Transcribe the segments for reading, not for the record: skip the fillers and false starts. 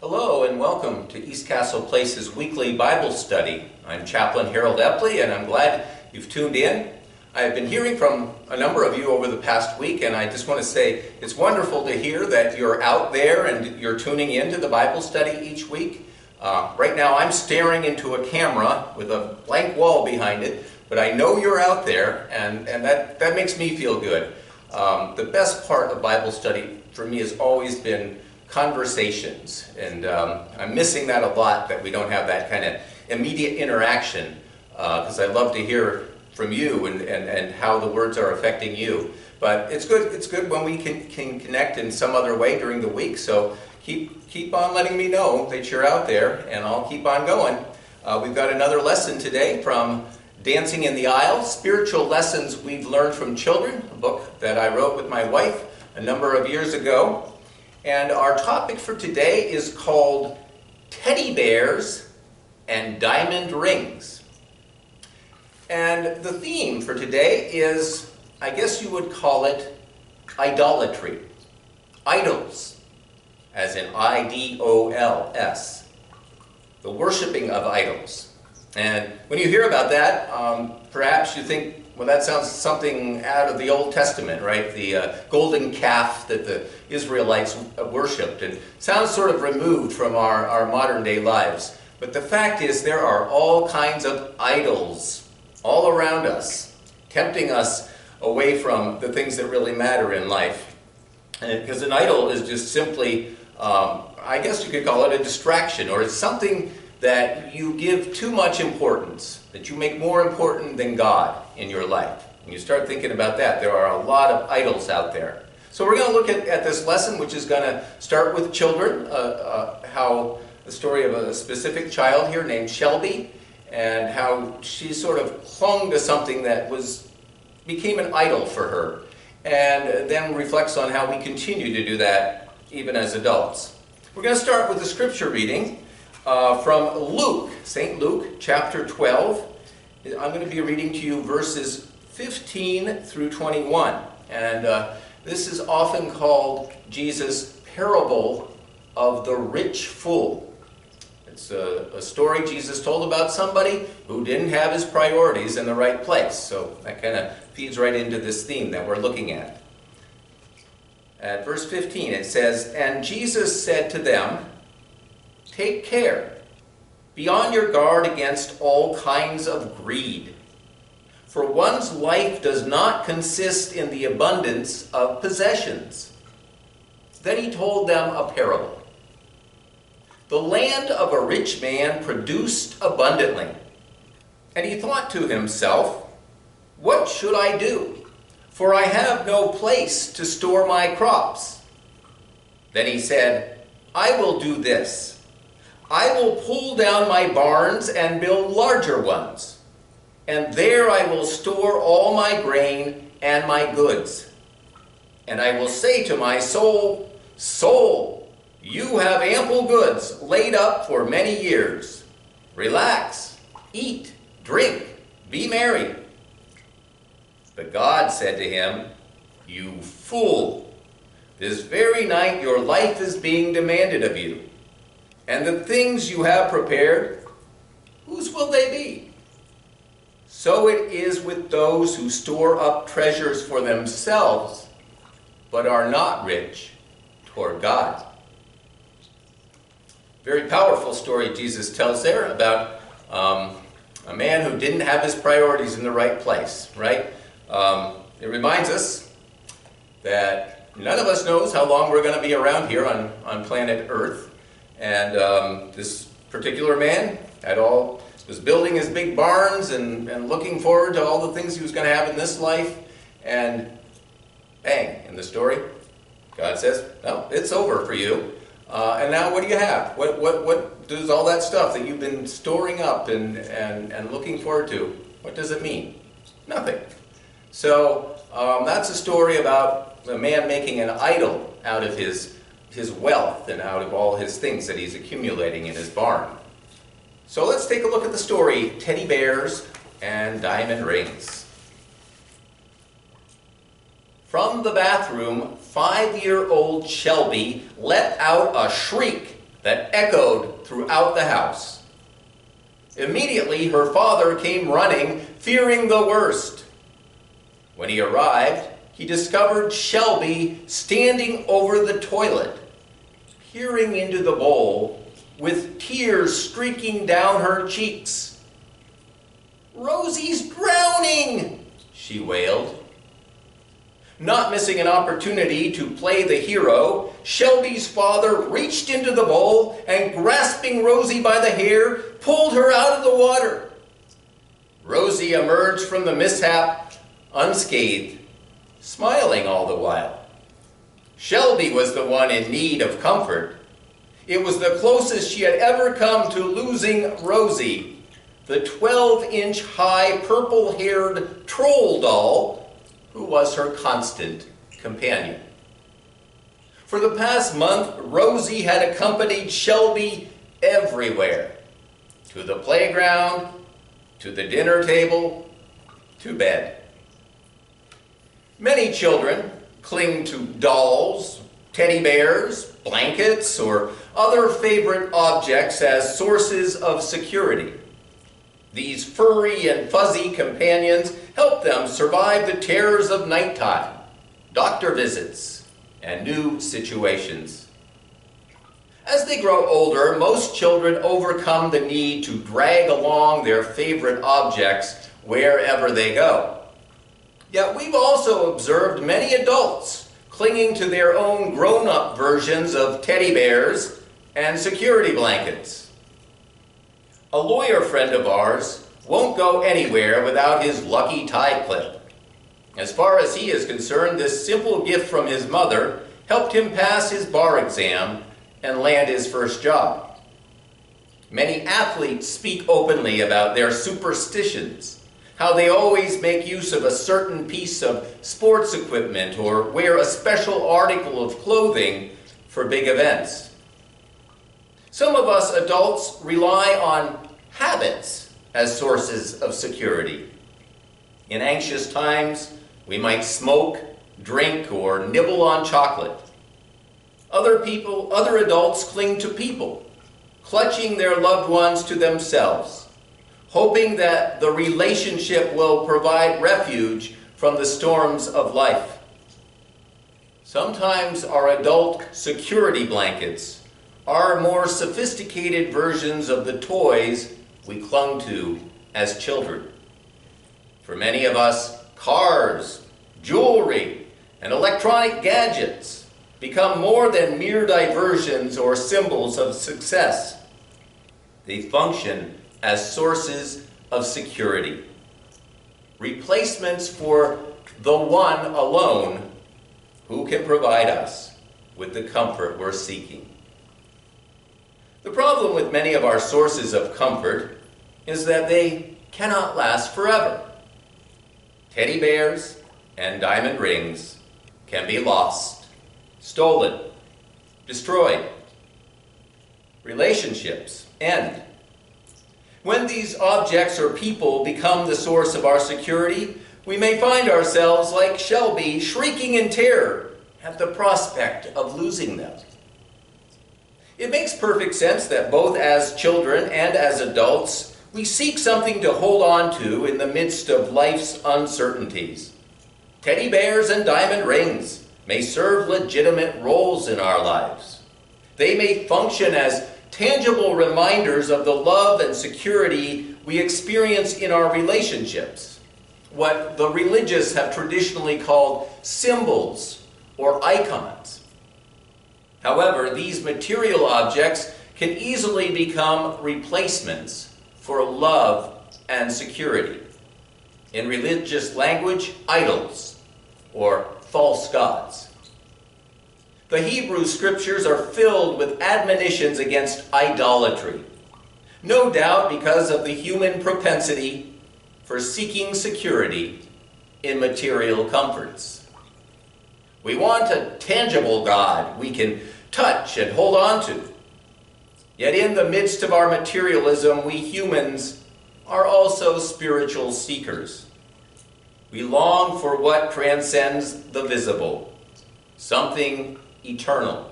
Hello and welcome to East Castle Place's weekly Bible study. I'm Chaplain Harold Epley and I'm glad you've tuned in. I've been hearing from a number of you over the past week, and I just want to say it's wonderful to hear that you're out there and you're tuning into the Bible study each week. Right now I'm staring into a camera with a blank wall behind it, but I know you're out there and that makes me feel good. The best part of Bible study for me has always been conversations, and I'm missing that a lot, that we don't have that kind of immediate interaction, because I love to hear from you and how the words are affecting you. But it's good when we can connect in some other way during the week, so keep on letting me know that you're out there, and I'll keep on going. We've got another lesson today from Dancing in the Aisle, Spiritual Lessons We've Learned from Children, a book that I wrote with my wife a number of years ago. And our topic for today is called Teddy Bears and Diamond Rings. And the theme for today is, I guess you would call it, idolatry. Idols, as in I-D-O-L-S. The worshiping of idols. And when you hear about that, perhaps you think, well, that sounds something out of the Old Testament, right? The golden calf that the Israelites worshipped. And sounds sort of removed from our modern day lives. But the fact is, there are all kinds of idols all around us, tempting us away from the things that really matter in life. Because an idol is just simply, I guess you could call it a distraction, or it's something that you give too much importance, that you make more important than God in your life. And you start thinking about that. There are a lot of idols out there. So we're going to look at this lesson, which is going to start with children, how the story of a specific child here named Shelby, and how she sort of clung to something that became an idol for her, and then reflects on how we continue to do that even as adults. We're going to start with the scripture reading from Luke, St. Luke, chapter 12. I'm going to be reading to you verses 15 through 21. And this is often called Jesus' parable of the rich fool. It's a story Jesus told about somebody who didn't have his priorities in the right place. So that kind of feeds right into this theme that we're looking at. At verse 15 it says, "And Jesus said to them, 'Take care, be on your guard against all kinds of greed. For one's life does not consist in the abundance of possessions.' Then he told them a parable. 'The land of a rich man produced abundantly. And he thought to himself, "What should I do? For I have no place to store my crops." Then he said, "I will do this. I will pull down my barns and build larger ones, and there I will store all my grain and my goods. And I will say to my soul, Soul, you have ample goods laid up for many years. Relax, eat, drink, be merry." But God said to him, "You fool, this very night your life is being demanded of you. And the things you have prepared, whose will they be? So it is with those who store up treasures for themselves, but are not rich toward God." Very powerful story Jesus tells there about a man who didn't have his priorities in the right place, right? It reminds us that none of us knows how long we're going to be around here on planet Earth. And this particular man was building his big barns and looking forward to all the things he was going to have in this life. And bang, in the story, God says, "No, it's over for you. And now what do you have? What does all that stuff that you've been storing up and looking forward to, what does it mean? Nothing." So that's a story about a man making an idol out of his wealth and out of all his things that he's accumulating in his barn. So let's take a look at the story, Teddy Bears and Diamond Rings. From the bathroom, 5-year-old Shelby let out a shriek that echoed throughout the house. Immediately, her father came running, fearing the worst. When he arrived, he discovered Shelby standing over the toilet, peering into the bowl, with tears streaking down her cheeks. "Rosie's drowning!" she wailed. Not missing an opportunity to play the hero, Shelby's father reached into the bowl and, grasping Rosie by the hair, pulled her out of the water. Rosie emerged from the mishap unscathed, smiling all the while. Shelby was the one in need of comfort. It was the closest she had ever come to losing Rosie, the 12-inch high purple-haired troll doll who was her constant companion. For the past month, Rosie had accompanied Shelby everywhere, to the playground, to the dinner table, to bed. Many children cling to dolls, teddy bears, blankets, or other favorite objects as sources of security. These furry and fuzzy companions help them survive the terrors of nighttime, doctor visits, and new situations. As they grow older, most children overcome the need to drag along their favorite objects wherever they go. Yet we've also observed many adults clinging to their own grown-up versions of teddy bears and security blankets. A lawyer friend of ours won't go anywhere without his lucky tie clip. As far as he is concerned, this simple gift from his mother helped him pass his bar exam and land his first job. Many athletes speak openly about their superstitions, how they always make use of a certain piece of sports equipment or wear a special article of clothing for big events. Some of us adults rely on habits as sources of security. In anxious times, we might smoke, drink, or nibble on chocolate. Other adults cling to people, clutching their loved ones to themselves, hoping that the relationship will provide refuge from the storms of life. Sometimes our adult security blankets are more sophisticated versions of the toys we clung to as children. For many of us, cars, jewelry, and electronic gadgets become more than mere diversions or symbols of success. They function as sources of security, replacements for the one alone who can provide us with the comfort we're seeking. The problem with many of our sources of comfort is that they cannot last forever. Teddy bears and diamond rings can be lost, stolen, destroyed. Relationships end. When these objects or people become the source of our security, we may find ourselves, like Shelby, shrieking in terror at the prospect of losing them. It makes perfect sense that both as children and as adults, we seek something to hold on to in the midst of life's uncertainties. Teddy bears and diamond rings may serve legitimate roles in our lives. They may function as tangible reminders of the love and security we experience in our relationships, what the religious have traditionally called symbols or icons. However, these material objects can easily become replacements for love and security. In religious language, idols or false gods. The Hebrew scriptures are filled with admonitions against idolatry, no doubt because of the human propensity for seeking security in material comforts. We want a tangible God we can touch and hold on to. Yet in the midst of our materialism, we humans are also spiritual seekers. We long for what transcends the visible, something eternal.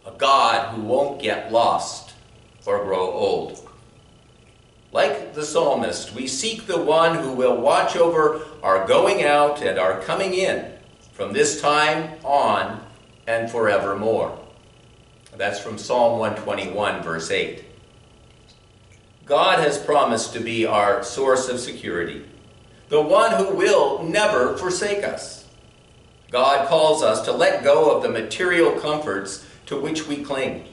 a God who won't get lost or grow old. Like the psalmist, we seek the one who will watch over our going out and our coming in from this time on and forevermore. That's from Psalm 121, verse 8. God has promised to be our source of security, the one who will never forsake us. God calls us to let go of the material comforts to which we cling.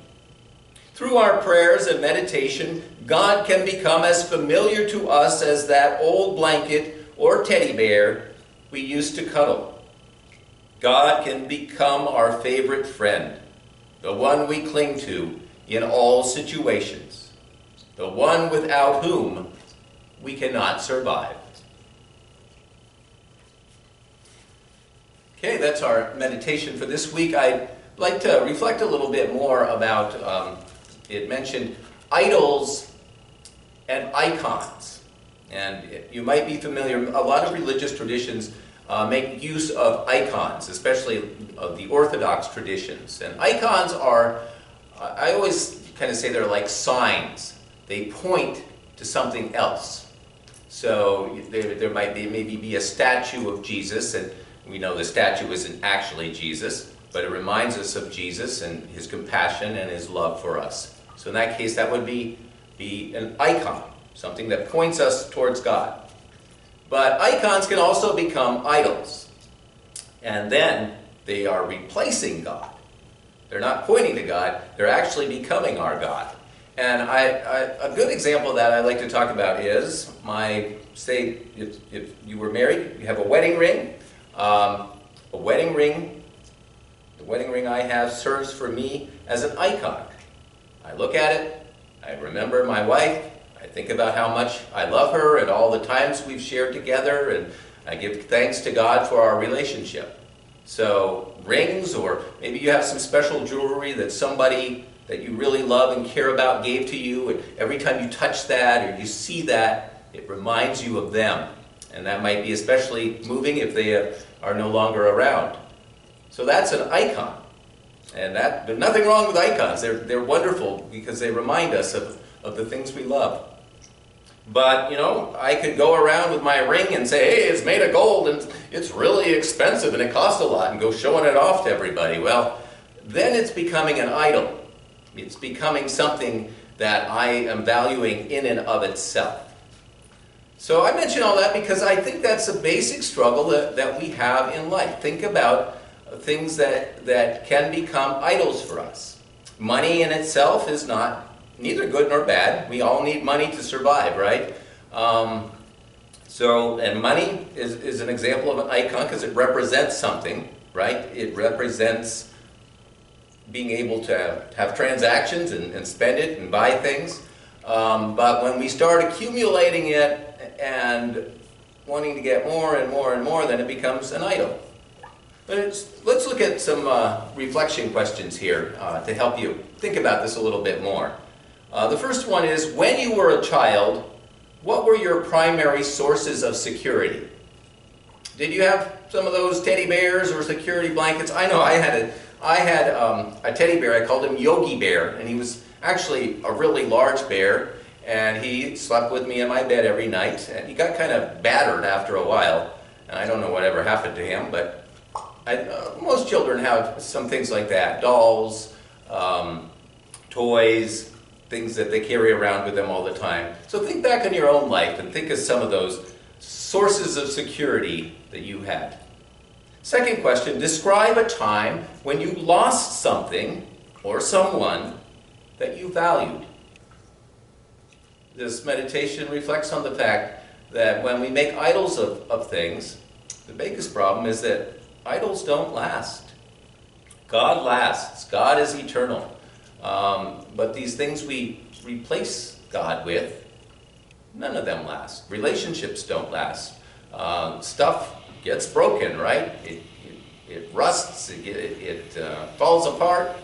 Through our prayers and meditation, God can become as familiar to us as that old blanket or teddy bear we used to cuddle. God can become our favorite friend, the one we cling to in all situations, the one without whom we cannot survive. Okay, that's our meditation for this week. I'd like to reflect a little bit more about, it mentioned idols and icons. And you might be familiar, a lot of religious traditions make use of icons, especially of the Orthodox traditions. And icons are, I always kind of say they're like signs. They point to something else. So there might be maybe a statue of Jesus, and we know the statue isn't actually Jesus, but it reminds us of Jesus and his compassion and his love for us. So in that case, that would be an icon, something that points us towards God. But icons can also become idols, and then they are replacing God. They're not pointing to God, they're actually becoming our God. And a good example of that I'd like to talk about is, say if you were married, you have a wedding ring. The wedding ring I have serves for me as an icon. I look at it, I remember my wife, I think about how much I love her and all the times we've shared together, and I give thanks to God for our relationship. So rings, or maybe you have some special jewelry that somebody that you really love and care about gave to you, and every time you touch that or you see that, it reminds you of them. And that might be especially moving if they are no longer around. So that's an icon. And there's nothing wrong with icons. They're wonderful because they remind us of the things we love. But, I could go around with my ring and say, hey, it's made of gold and it's really expensive and it costs a lot, and go showing it off to everybody. Well, then it's becoming an idol. It's becoming something that I am valuing in and of itself. So I mention all that because I think that's a basic struggle that we have in life. Think about things that can become idols for us. Money in itself is neither good nor bad. We all need money to survive, right? And money is an example of an icon because it represents something, right? It represents being able to have transactions and spend it and buy things. But when we start accumulating it and wanting to get more and more and more, then it becomes an idol. But let's look at some reflection questions here to help you think about this a little bit more. The first one is, when you were a child, what were your primary sources of security? Did you have some of those teddy bears or security blankets? I know I had a teddy bear. I called him Yogi Bear, and he was actually a really large bear, and he slept with me in my bed every night, and he got kind of battered after a while, and I don't know whatever happened to him, but most children have some things like that, dolls, toys, things that they carry around with them all the time. So think back on your own life and think of some of those sources of security that you had. Second question, describe a time when you lost something or someone that you valued. This meditation reflects on the fact that when we make idols of things, the biggest problem is that idols don't last. God lasts. God is eternal. But these things we replace God with, none of them last. Relationships don't last. Stuff gets broken, right? It rusts, it falls apart.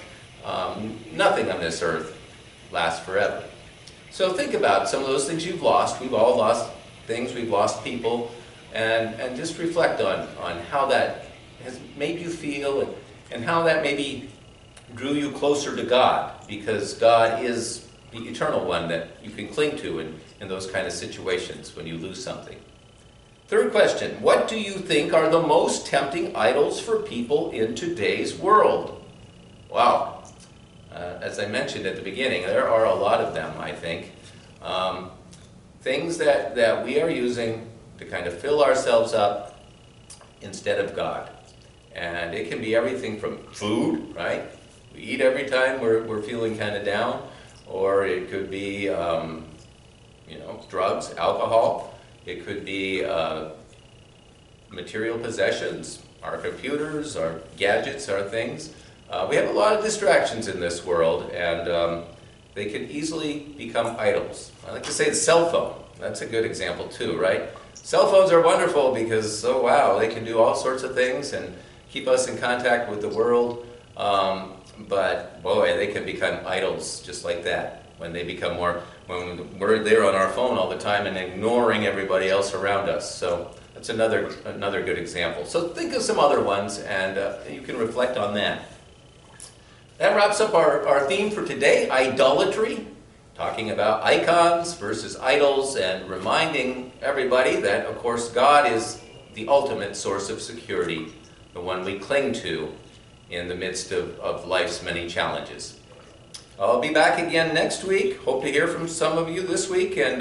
Nothing on this earth lasts forever. So think about some of those things you've lost. We've all lost things, we've lost people, and just reflect on how that has made you feel and how that maybe drew you closer to God, because God is the eternal one that you can cling to in those kind of situations when you lose something. Third question, what do you think are the most tempting idols for people in today's world? Wow. As I mentioned at the beginning, there are a lot of them, I think. Things that we are using to kind of fill ourselves up instead of God. And it can be everything from food, right? We eat every time we're feeling kind of down. Or it could be, drugs, alcohol. It could be material possessions, our computers, our gadgets, our things. We have a lot of distractions in this world, and they can easily become idols. I like to say the cell phone. That's a good example too, right? Cell phones are wonderful because, oh wow, they can do all sorts of things and keep us in contact with the world. But boy, they can become idols just like that. When we're there on our phone all the time and ignoring everybody else around us. So that's another good example. So think of some other ones, and you can reflect on that. That wraps up our theme for today, idolatry, talking about icons versus idols, and reminding everybody that, of course, God is the ultimate source of security, the one we cling to in the midst of life's many challenges. I'll be back again next week. Hope to hear from some of you this week, and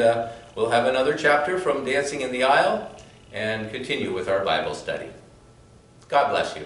we'll have another chapter from Dancing in the Aisle and continue with our Bible study. God bless you.